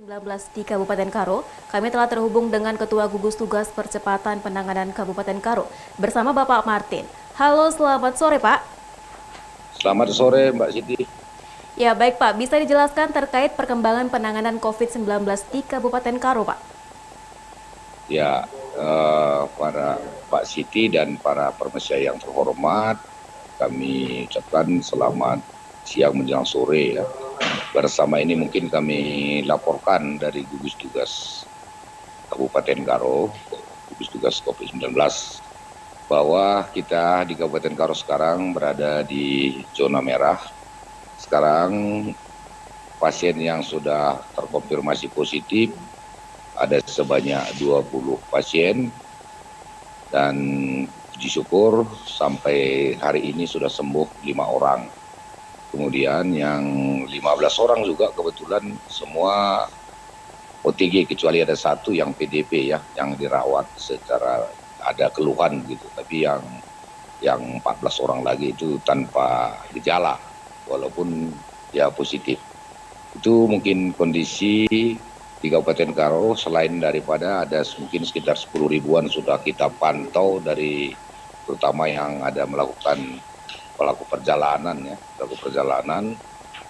COVID-19 di Kabupaten Karo. Kami telah terhubung dengan Ketua Gugus Tugas Percepatan Penanganan Kabupaten Karo bersama Bapak Martin. Halo, selamat sore Pak. Selamat sore Mbak Siti. Ya baik Pak, bisa dijelaskan terkait perkembangan penanganan COVID-19 di Kabupaten Karo Pak? Ya, para Pak Siti dan para permesya yang terhormat, kami ucapkan selamat siang menjelang sore ya. Bersama ini mungkin kami laporkan dari Gugus Tugas Kabupaten Karo, Gugus Tugas COVID-19, bahwa kita di Kabupaten Karo sekarang berada di zona merah. Sekarang pasien yang sudah terkonfirmasi positif ada sebanyak 20 pasien dan puji syukur sampai hari ini sudah sembuh 5 orang. Kemudian yang 15 orang juga kebetulan semua OTG kecuali ada satu yang PDP ya, yang dirawat secara ada keluhan gitu. Tapi yang 14 orang lagi itu tanpa gejala walaupun ya positif. Itu mungkin kondisi di Kabupaten Karo. Selain daripada ada mungkin sekitar 10 ribuan sudah kita pantau dari terutama yang ada melakukan pelaku perjalanan.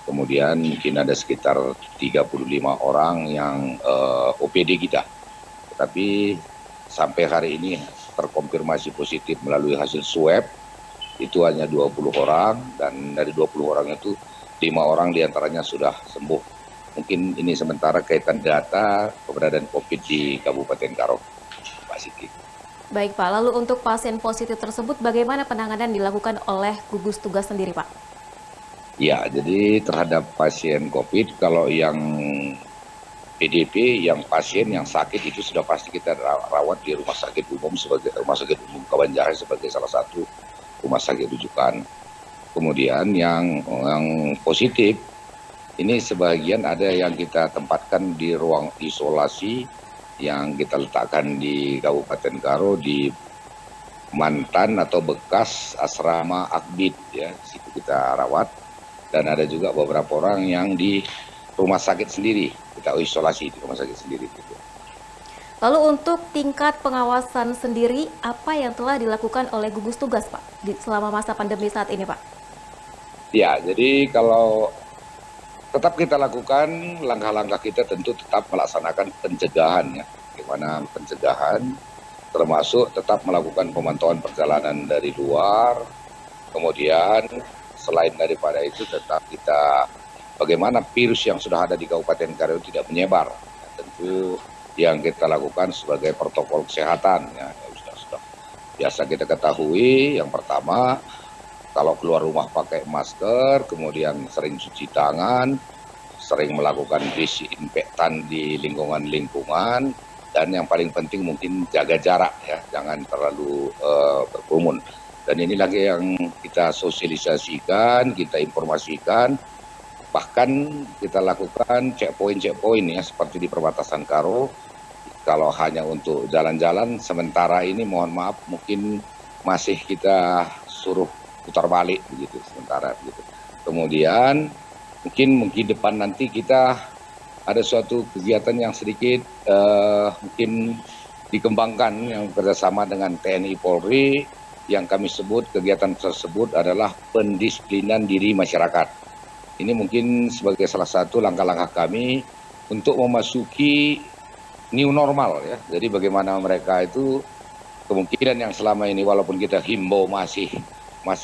Kemudian mungkin ada sekitar 35 orang yang OPD kita. Tetapi sampai hari ini terkonfirmasi positif melalui hasil swab itu hanya 20 orang dan dari 20 orang itu 5 orang diantaranya sudah sembuh. Mungkin ini sementara kaitan data keberadaan COVID di Kabupaten Karo, Pak Siti. Baik Pak, lalu untuk pasien positif tersebut bagaimana penanganan dilakukan oleh gugus tugas sendiri Pak? Ya, jadi terhadap pasien COVID, kalau yang PDP, yang pasien yang sakit itu sudah pasti kita rawat di rumah sakit umum sebagai rumah sakit umum Kabanjahe sebagai salah satu rumah sakit rujukan. Kemudian yang positif ini sebagian ada yang kita tempatkan di ruang isolasi yang kita letakkan di Kabupaten Karo di mantan atau bekas asrama Akbid ya, situ kita rawat. Dan ada juga beberapa orang yang di rumah sakit sendiri, kita isolasi di rumah sakit sendiri gitu. Lalu untuk tingkat pengawasan sendiri, apa yang telah dilakukan oleh gugus tugas Pak selama masa pandemi saat ini Pak? Ya, jadi kalau tetap kita lakukan langkah-langkah kita tentu tetap melaksanakan pencegahan ya. Bagaimana pencegahan termasuk tetap melakukan pemantauan perjalanan dari luar. Kemudian selain daripada itu tetap kita bagaimana virus yang sudah ada di Kabupaten Karo tidak menyebar. Ya, tentu yang kita lakukan sebagai protokol kesehatan ya, sudah biasa kita ketahui. Yang pertama, kalau keluar rumah pakai masker, kemudian sering cuci tangan, sering melakukan disinfektan di lingkungan, dan yang paling penting mungkin jaga jarak ya, jangan terlalu berkerumun. Dan ini lagi yang kita sosialisasikan, kita informasikan, bahkan kita lakukan checkpoint ya, seperti di perbatasan Karo. Kalau hanya untuk jalan-jalan, sementara ini mohon maaf mungkin masih kita suruh putar balik begitu sementara begitu. Kemudian mungkin depan nanti kita ada suatu kegiatan yang sedikit mungkin dikembangkan yang bekerjasama dengan TNI Polri yang kami sebut kegiatan tersebut adalah pendisiplinan diri masyarakat. Ini mungkin sebagai salah satu langkah-langkah kami untuk memasuki new normal ya. Jadi bagaimana mereka itu kemungkinan yang selama ini walaupun kita himbau masih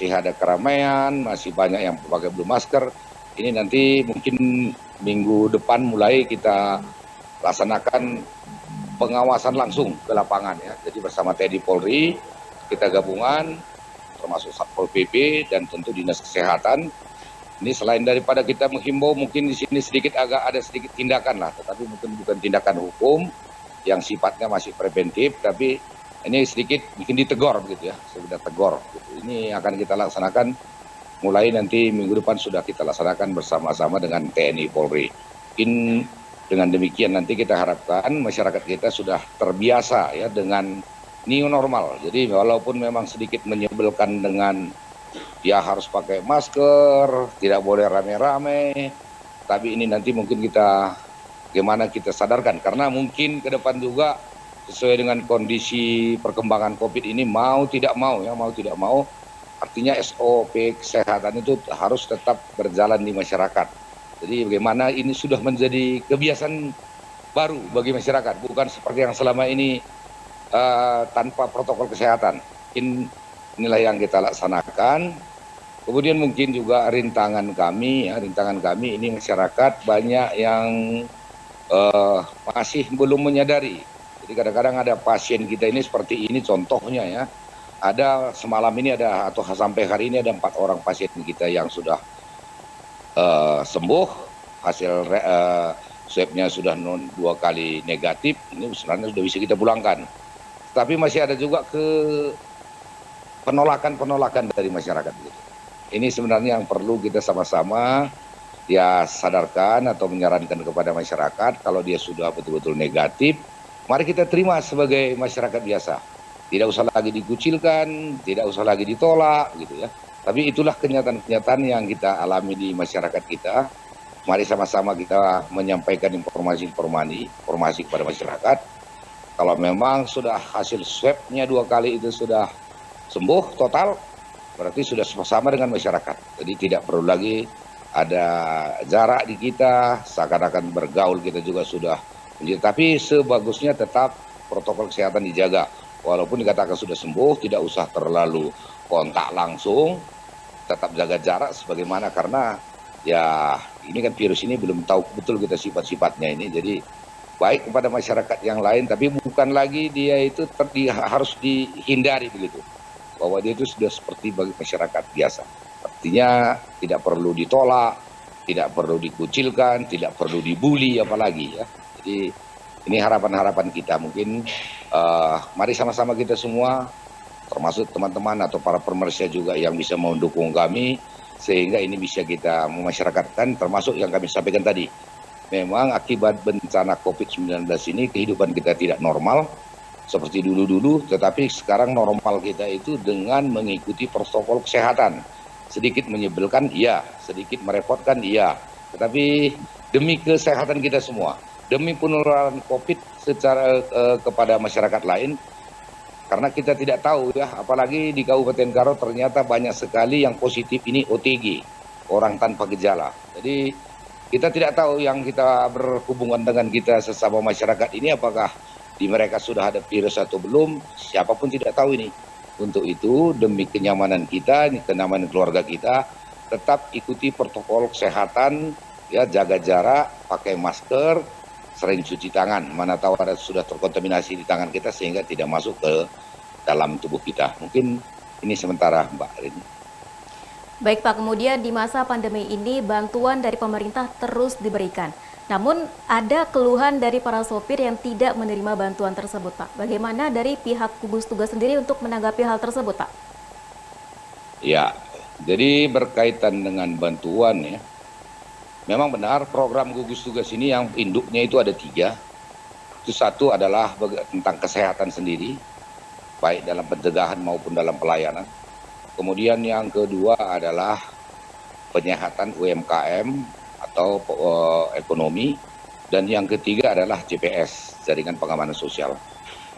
ada keramaian, masih banyak yang pakai belum masker. Ini nanti mungkin minggu depan mulai kita laksanakan pengawasan langsung ke lapangan ya. Jadi bersama TNI Polri kita gabungan termasuk Satpol PP dan tentu Dinas Kesehatan. Ini selain daripada kita menghimbau mungkin di sini ada sedikit tindakan lah, tetapi mungkin bukan tindakan hukum yang sifatnya masih preventif, tapi ini sedikit bikin ditegur begitu ya, sudah tegur. Gitu. Ini akan kita laksanakan mulai nanti minggu depan sudah kita laksanakan bersama-sama dengan TNI Polri. Mungkin dengan demikian nanti kita harapkan masyarakat kita sudah terbiasa ya dengan new normal. Jadi walaupun memang sedikit menyebalkan dengan dia harus pakai masker, tidak boleh rame-rame, tapi ini nanti mungkin kita bagaimana kita sadarkan, karena mungkin ke depan juga sesuai dengan kondisi perkembangan COVID ini mau tidak mau artinya SOP kesehatan itu harus tetap berjalan di masyarakat. Jadi bagaimana ini sudah menjadi kebiasaan baru bagi masyarakat, bukan seperti yang selama ini tanpa protokol kesehatan. Mungkin inilah yang kita laksanakan. Kemudian mungkin juga rintangan kami ini masyarakat banyak yang masih belum menyadari. Jadi kadang-kadang ada pasien kita ini seperti ini contohnya ya. Ada semalam ini atau sampai hari ini ada 4 orang pasien kita yang sudah sembuh, hasil swabnya sudah 2 kali negatif, ini sebenarnya sudah bisa kita pulangkan. Tapi masih ada juga penolakan dari masyarakat. Ini sebenarnya yang perlu kita sama-sama ya sadarkan atau menyarankan kepada masyarakat, kalau dia sudah betul-betul negatif, mari kita terima sebagai masyarakat biasa. Tidak usah lagi dikucilkan, tidak usah lagi ditolak gitu ya. Tapi itulah kenyataan-kenyataan yang kita alami di masyarakat kita. Mari sama-sama kita menyampaikan informasi kepada masyarakat. Kalau memang sudah hasil swabnya 2 kali itu sudah sembuh total, berarti sudah sama dengan masyarakat. Jadi tidak perlu lagi ada jarak di kita, seakan-akan bergaul kita juga sudah. Tapi sebagusnya tetap protokol kesehatan dijaga. Walaupun dikatakan sudah sembuh, tidak usah terlalu kontak langsung, tetap jaga jarak sebagaimana, karena ya ini kan virus ini belum tahu betul kita sifat-sifatnya ini. Jadi baik kepada masyarakat yang lain, tapi bukan lagi dia itu harus dihindari begitu. Bahwa dia itu sudah seperti bagi masyarakat biasa. Artinya tidak perlu ditolak, tidak perlu dikucilkan, tidak perlu dibully apalagi ya. Jadi ini harapan-harapan kita. Mungkin mari sama-sama kita semua, termasuk teman-teman atau para pemirsa juga yang bisa mendukung kami, sehingga ini bisa kita memasyarakatkan, termasuk yang kami sampaikan tadi. Memang akibat bencana COVID-19 ini kehidupan kita tidak normal seperti dulu-dulu, tetapi sekarang normal kita itu dengan mengikuti protokol kesehatan. Sedikit menyebalkan, iya. Sedikit merepotkan, iya. Tetapi demi kesehatan kita semua, demi penularan COVID secara kepada masyarakat lain, karena kita tidak tahu ya, apalagi di Kabupaten Karo ternyata banyak sekali yang positif ini OTG, orang tanpa gejala. Jadi kita tidak tahu yang kita berhubungan dengan kita sesama masyarakat ini apakah di mereka sudah ada virus atau belum, siapapun tidak tahu ini. Untuk itu demi kenyamanan kita, kenyamanan keluarga kita, tetap ikuti protokol kesehatan, ya, jaga jarak, pakai masker, sering cuci tangan, mana tahu ada sudah terkontaminasi di tangan kita sehingga tidak masuk ke dalam tubuh kita. Mungkin ini sementara Mbak Rini. Baik Pak, kemudian di masa pandemi ini bantuan dari pemerintah terus diberikan. Namun ada keluhan dari para sopir yang tidak menerima bantuan tersebut, Pak. Bagaimana dari pihak gugus tugas sendiri untuk menanggapi hal tersebut, Pak? Ya, jadi berkaitan dengan bantuan ya, memang benar program gugus tugas ini yang induknya itu ada 3. Itu satu adalah tentang kesehatan sendiri, baik dalam pencegahan maupun dalam pelayanan. Kemudian yang kedua adalah penyehatan UMKM atau ekonomi, dan yang ketiga adalah JPS, jaringan pengamanan sosial.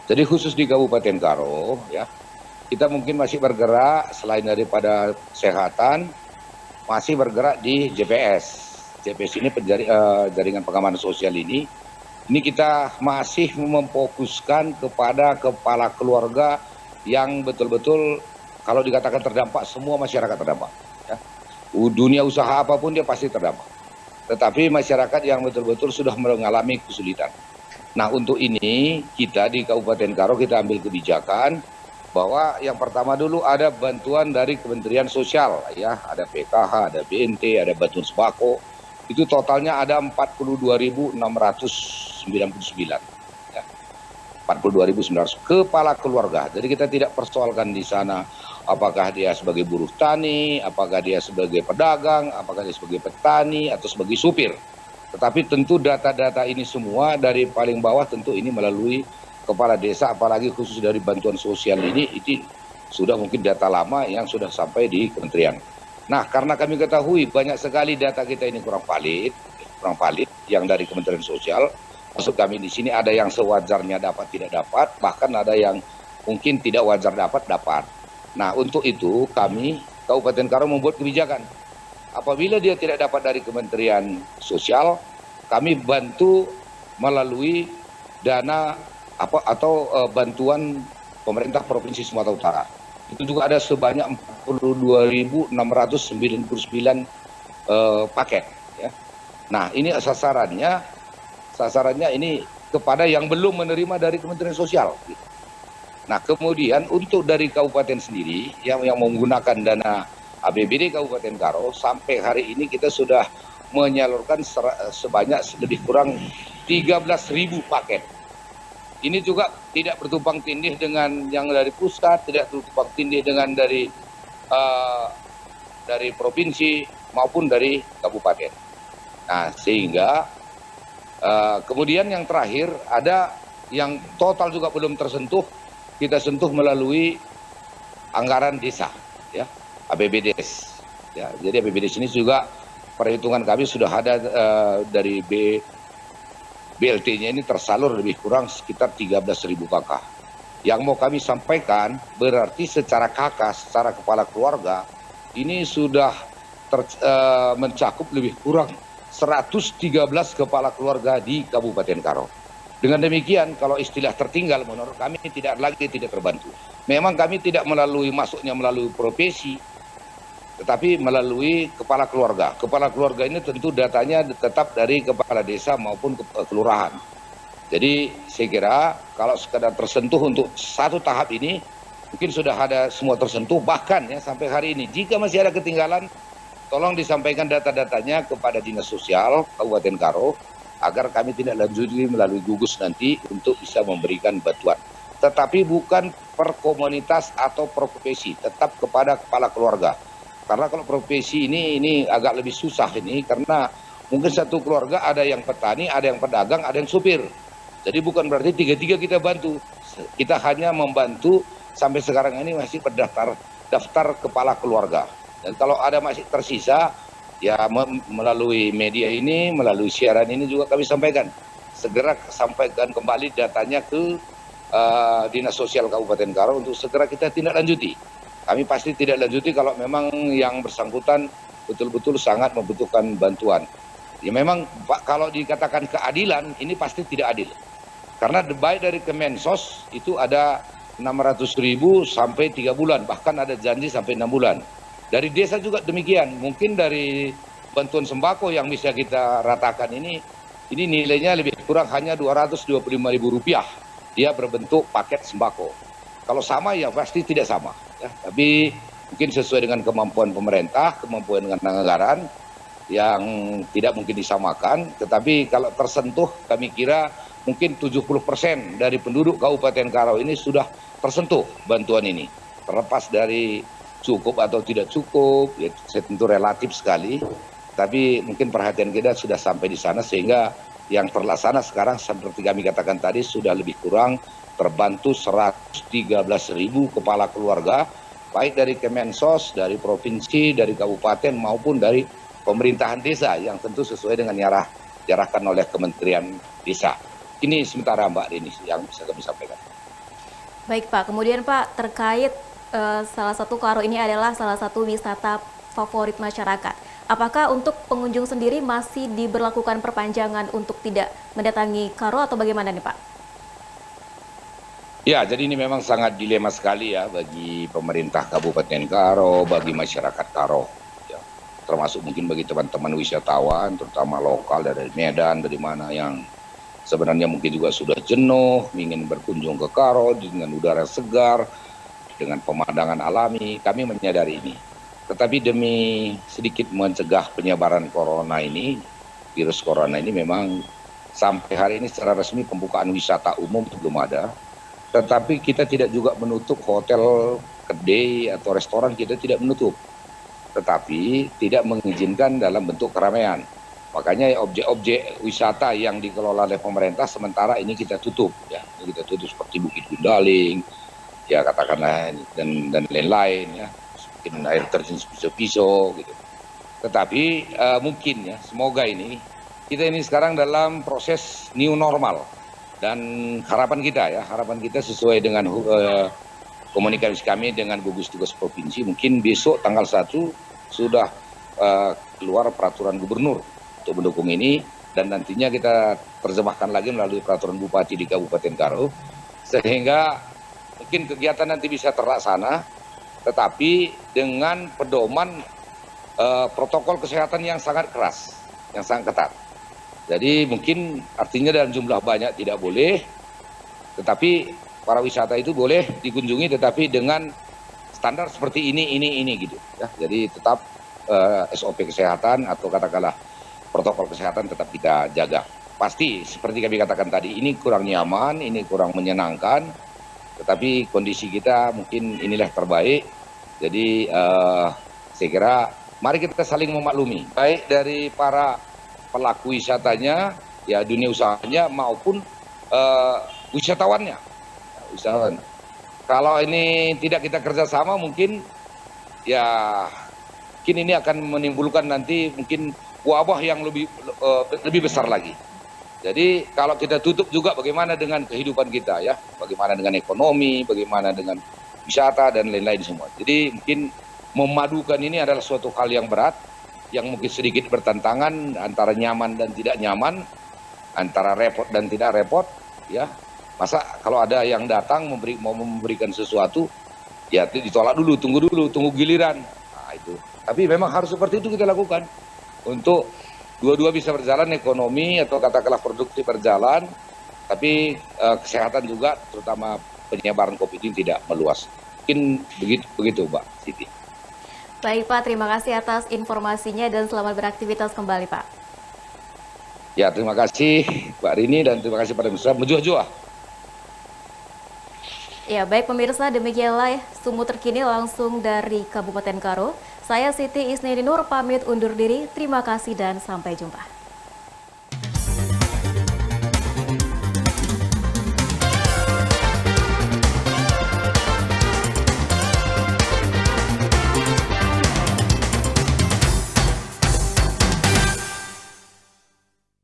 Jadi khusus di Kabupaten Karo ya, kita mungkin masih bergerak selain daripada kesehatan, masih bergerak di JPS. JPS ini jaringan pengamanan sosial ini kita masih memfokuskan kepada kepala keluarga yang betul-betul kalau dikatakan terdampak, semua masyarakat terdampak. Ya. Dunia usaha apapun dia pasti terdampak. Tetapi masyarakat yang betul-betul sudah mengalami kesulitan. Nah untuk ini kita di Kabupaten Karo kita ambil kebijakan bahwa yang pertama dulu ada bantuan dari Kementerian Sosial, ya, ada PKH, ada BNT, ada bantuan sembako. Itu totalnya ada 42.699. Ya. 42.900 kepala keluarga. Jadi kita tidak persoalkan di sana apakah dia sebagai buruh tani, apakah dia sebagai pedagang, apakah dia sebagai petani, atau sebagai supir. Tetapi tentu data-data ini semua dari paling bawah tentu ini melalui kepala desa, apalagi khusus dari bantuan sosial ini sudah mungkin data lama yang sudah sampai di kementerian. Nah, karena kami ketahui banyak sekali data kita ini kurang valid, yang dari Kementerian Sosial. Maksud kami di sini ada yang sewajarnya dapat tidak dapat, bahkan ada yang mungkin tidak wajar dapat. Nah, untuk itu kami Kabupaten Karo membuat kebijakan. Apabila dia tidak dapat dari Kementerian Sosial, kami bantu melalui dana bantuan pemerintah Provinsi Sumatera Utara. Itu juga ada sebanyak 42.699 paket. Ya. Nah, ini sasarannya ini kepada yang belum menerima dari Kementerian Sosial. Nah, kemudian untuk dari kabupaten sendiri yang menggunakan dana APBD Kabupaten Karo, sampai hari ini kita sudah menyalurkan sebanyak lebih kurang 13.000 paket. Ini juga tidak bertumpang tindih dengan yang dari pusat, tidak bertumpang tindih dengan dari provinsi maupun dari kabupaten. Nah, sehingga kemudian yang terakhir ada yang total juga belum tersentuh, kita sentuh melalui anggaran desa, ya, APBDes. Ya, jadi APBDes ini juga perhitungan kami sudah ada dari BLT-nya ini tersalur lebih kurang sekitar 13.000 kakak. Yang mau kami sampaikan berarti secara kakak, secara kepala keluarga, ini sudah mencakup lebih kurang 113 kepala keluarga di Kabupaten Karo. Dengan demikian, kalau istilah tertinggal menurut kami tidak terbantu. Memang kami tidak masuknya melalui profesi, tetapi melalui kepala keluarga. Kepala keluarga ini tentu datanya tetap dari kepala desa maupun kelurahan. Jadi saya kira kalau sekadar tersentuh untuk satu tahap ini, mungkin sudah ada semua tersentuh, bahkan ya sampai hari ini. Jika masih ada ketinggalan, tolong disampaikan data-datanya kepada Dinas Sosial Kabupaten Karo, agar kami tidak lanjuti melalui gugus nanti untuk bisa memberikan bantuan. Tetapi bukan per komunitas atau per profesi, tetap kepada kepala keluarga. Karena kalau profesi ini agak lebih susah ini, karena mungkin satu keluarga ada yang petani, ada yang pedagang, ada yang supir. Jadi bukan berarti tiga-tiga kita bantu. Kita hanya membantu sampai sekarang ini masih daftar kepala keluarga. Dan kalau ada masih tersisa, ya melalui media ini, melalui siaran ini juga kami sampaikan. Segera sampaikan kembali datanya ke Dinas Sosial Kabupaten Karo untuk segera kita tindak lanjuti. Kami pasti tidak lanjuti kalau memang yang bersangkutan betul-betul sangat membutuhkan bantuan. Ya memang Pak, kalau dikatakan keadilan, ini pasti tidak adil. Karena baik dari Kemensos itu ada 600.000 sampai 3 bulan, bahkan ada janji sampai 6 bulan. Dari desa juga demikian, mungkin dari bantuan sembako yang bisa kita ratakan ini nilainya lebih kurang hanya Rp225.000. Dia berbentuk paket sembako. Kalau sama ya pasti tidak sama. Ya. Tapi mungkin sesuai dengan kemampuan pemerintah, kemampuan dengan anggaran yang tidak mungkin disamakan. Tetapi kalau tersentuh kami kira mungkin 70% dari penduduk Kabupaten Karo ini sudah tersentuh bantuan ini. Terlepas dari cukup atau tidak cukup, ya tentu relatif sekali, tapi mungkin perhatian kita sudah sampai di sana sehingga yang terlaksana sekarang seperti kami katakan tadi sudah lebih kurang terbantu 113.000 kepala keluarga, baik dari Kemensos, dari provinsi, dari kabupaten maupun dari pemerintahan desa yang tentu sesuai dengan diarahkan oleh Kementerian Desa. Ini sementara Mbak Rini yang bisa kami sampaikan. Baik Pak, kemudian Pak terkait salah satu Karo ini adalah salah satu wisata favorit masyarakat. Apakah untuk pengunjung sendiri masih diberlakukan perpanjangan untuk tidak mendatangi Karo atau bagaimana nih Pak? Ya, jadi ini memang sangat dilema sekali ya bagi pemerintah Kabupaten Karo, bagi masyarakat Karo. Ya, termasuk mungkin bagi teman-teman wisatawan, terutama lokal dari Medan, dari mana yang sebenarnya mungkin juga sudah jenuh, ingin berkunjung ke Karo dengan udara segar, dengan pemandangan alami. Kami menyadari ini. Tetapi demi sedikit mencegah penyebaran corona ini, virus corona ini memang sampai hari ini secara resmi pembukaan wisata umum belum ada. Tetapi kita tidak juga menutup hotel, kedai atau restoran, kita tidak menutup. Tetapi tidak mengizinkan dalam bentuk keramaian. Makanya objek-objek wisata yang dikelola oleh pemerintah sementara ini kita tutup. Ya, kita tutup seperti Bukit Gundaling, ya katakanlah dan lain-lain ya, mungkin air terjun pisau-pisau gitu. Tetapi mungkin ya semoga ini kita ini sekarang dalam proses new normal dan harapan kita sesuai dengan komunikasi kami dengan gugus tugas provinsi, mungkin besok tanggal 1 sudah keluar peraturan gubernur untuk mendukung ini, dan nantinya kita terjemahkan lagi melalui peraturan bupati di Kabupaten Karo, sehingga mungkin kegiatan nanti bisa terlaksana, tetapi dengan pedoman protokol kesehatan yang sangat keras, yang sangat ketat. Jadi mungkin artinya dalam jumlah banyak tidak boleh, tetapi para wisata itu boleh dikunjungi, tetapi dengan standar seperti ini gitu ya. Jadi tetap SOP kesehatan atau katakanlah protokol kesehatan tetap kita jaga. Pasti seperti kami katakan tadi, ini kurang nyaman, ini kurang menyenangkan, tetapi kondisi kita mungkin inilah terbaik. Jadi saya kira mari kita saling memaklumi, baik dari para pelaku wisatanya, ya dunia usahanya, maupun wisatawannya. Wisatawan. Kalau ini tidak kita kerjasama, mungkin ini akan menimbulkan nanti mungkin wabah yang lebih besar lagi. Jadi kalau kita tutup juga bagaimana dengan kehidupan kita ya, bagaimana dengan ekonomi, bagaimana dengan wisata dan lain-lain semua. Jadi mungkin memadukan ini adalah suatu hal yang berat, yang mungkin sedikit bertentangan antara nyaman dan tidak nyaman, antara repot dan tidak repot, ya. Masa kalau ada yang datang mau memberikan sesuatu, ya ditolak dulu, tunggu giliran. Nah, itu. Tapi memang harus seperti itu kita lakukan untuk dua-dua bisa berjalan, ekonomi atau katakanlah produktif berjalan, tapi kesehatan juga, terutama penyebaran COVID ini tidak meluas. Mungkin begitu Mbak Siti. Baik Pak, terima kasih atas informasinya dan selamat beraktivitas kembali Pak. Ya, terima kasih Mbak Rini dan terima kasih pada pemirsa. Menjuah-juah. Ya, baik pemirsa, demikianlah Sumut terkini langsung dari Kabupaten Karo. Saya Siti Isnini Nur pamit undur diri. Terima kasih dan sampai jumpa.